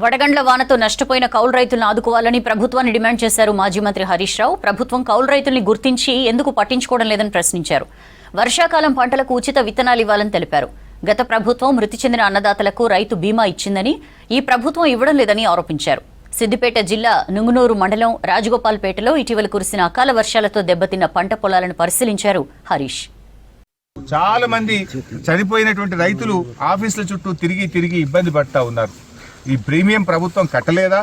వడగండ్ల వానతో నష్టపోయిన కౌలు రైతులను ఆదుకోవాలని ప్రభుత్వాన్ని డిమాండ్ చేశారు మాజీ మంత్రి హరీష్ రావు. ప్రభుత్వం కౌలు రైతుల్ని గుర్తించి ఎందుకు పట్టించుకోవడం లేదని ప్రశ్నించారు. వర్షాకాలం పంటలకు ఉచిత విత్తనాలు ఇవ్వాలని తెలిపారు. గత ప్రభుత్వం మృతి చెందిన అన్నదాతలకు రైతు బీమా ఇచ్చిందని, ఈ ప్రభుత్వం ఇవ్వడం లేదని ఆరోపించారు. సిద్దిపేట జిల్లా నుంగునూరు మండలం రాజగోపాల్పేటలో ఇటీవల కురిసిన అకాల వర్షాలతో దెబ్బతిన్న పంట పొలాలను పరిశీలించారు హరీష్. చాలా మంది చనిపోయినటువంటి రైతులు ఆఫీసుల చుట్టూ తిరిగి ఇబ్బంది పడతా ఉన్నారు. ఈ ప్రీమియం ప్రభుత్వం కట్టలేదా?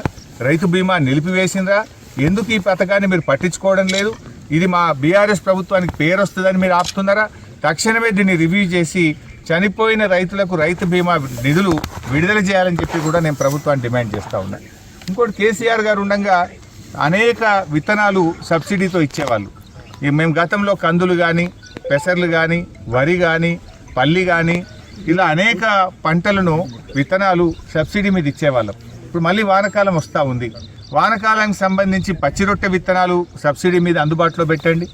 రైతు బీమా నిలిపివేసిందా? ఎందుకు ఈ పథకాన్ని మీరు పట్టించుకోవడం లేదు? ఇది మా బీఆర్ఎస్ ప్రభుత్వానికి పేరు వస్తుందని మీరు ఆపుతున్నారా? తక్షణమే దీన్ని రివ్యూ చేసి చనిపోయిన రైతులకు రైతు బీమా నిధులు విడుదల చేయాలని చెప్పి కూడా నేను ప్రభుత్వాన్ని డిమాండ్ చేస్తూ ఉన్నాను. ఇంకోటి, కేసీఆర్ గారు ఉండగా అనేక విత్తనాలు సబ్సిడీతో ఇచ్చేవాళ్ళు. మేము గతంలో కందులు కానీ, పెసర్లు కానీ, వరి కానీ, పల్లి కానీ ఇలా అనేక పంటలను విత్తనాలు సబ్సిడీ మీద ఇచ్చేవాళ్ళం. ఇప్పుడు మళ్ళీ వానకాలం వస్తూ ఉంది. వానకాలానికి సంబంధించి పచ్చి రొట్టె విత్తనాలు సబ్సిడీ మీద అందుబాటులో పెట్టండి.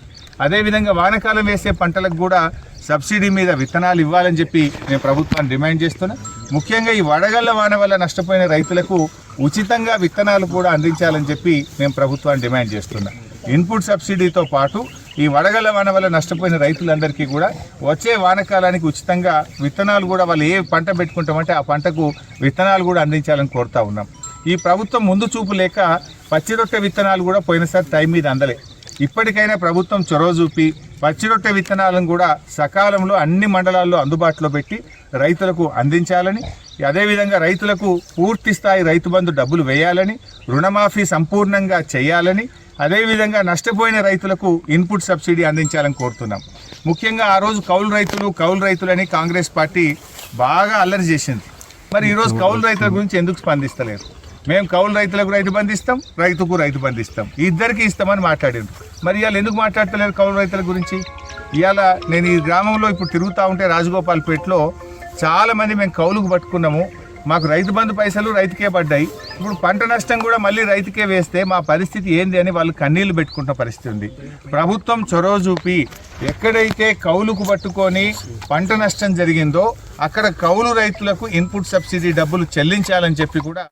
అదేవిధంగా వానకాలం వేసే పంటలకు కూడా సబ్సిడీ మీద విత్తనాలు ఇవ్వాలని చెప్పి నేను ప్రభుత్వాన్ని డిమాండ్ చేస్తున్నా. ముఖ్యంగా ఈ వడగళ్ల వాన వల్ల నష్టపోయిన రైతులకు ఉచితంగా విత్తనాలు కూడా అందించాలని చెప్పి నేను ప్రభుత్వాన్ని డిమాండ్ చేస్తున్నా. ఇన్పుట్ సబ్సిడీతో పాటు ఈ వడగళ్ల వాన వల్ల నష్టపోయిన రైతులందరికీ కూడా వచ్చే వానకాలానికి ఉచితంగా విత్తనాలు కూడా వాళ్ళు ఏ పంట పెట్టుకుంటామంటే ఆ పంటకు విత్తనాలు కూడా అందించాలని కోరుతా ఉన్నాం. ఈ ప్రభుత్వం ముందు చూపు లేక పచ్చి రొట్టె విత్తనాలు కూడా పోయినసారి టైం మీద అందలే. ఇప్పటికైనా ప్రభుత్వం చొరవ చూపి పచ్చి రొట్టె విత్తనాలను కూడా సకాలంలో అన్ని మండలాల్లో అందుబాటులో పెట్టి రైతులకు అందించాలని, అదేవిధంగా రైతులకు పూర్తి స్థాయి రైతు బంధు డబ్బులు వేయాలని, రుణమాఫీ సంపూర్ణంగా చేయాలని, అదేవిధంగా నష్టపోయిన రైతులకు ఇన్పుట్ సబ్సిడీ అందించాలని కోరుతున్నాం. ముఖ్యంగా ఆ రోజు కౌలు రైతులని కాంగ్రెస్ పార్టీ బాగా అల్లరి చేసింది. మరి ఈరోజు కౌలు రైతుల గురించి ఎందుకు స్పందిస్తలేరు? మేము కౌలు రైతులకు రైతు బంధు ఇస్తాం, రైతుకు రైతు బంధు ఇస్తాం, ఇద్దరికి ఇస్తామని మాట్లాడారు. మరి ఇవాళ ఎందుకు మాట్లాడతలేరు కౌలు రైతుల గురించి? ఇవాళ నేను ఈ గ్రామంలో ఇప్పుడు తిరుగుతూ ఉంటే రాజగోపాల్పేటలో చాలామంది మేము కౌలుకు పట్టుకున్నాము, మాకు రైతు బంధు పైసలు రైతుకే పడ్డాయి, ఇప్పుడు పంట నష్టం కూడా మళ్ళీ రైతుకే వేస్తే మా పరిస్థితి ఏంది అని వాళ్ళు కన్నీళ్లు పెట్టుకుంటున్న పరిస్థితి ఉంది. ప్రభుత్వం చొరవ చూపి ఎక్కడైతే కౌలుకు పట్టుకొని పంట నష్టం జరిగిందో అక్కడ కౌలు రైతులకు ఇన్పుట్ సబ్సిడీ డబ్బులు చెల్లించాలని చెప్పి కూడా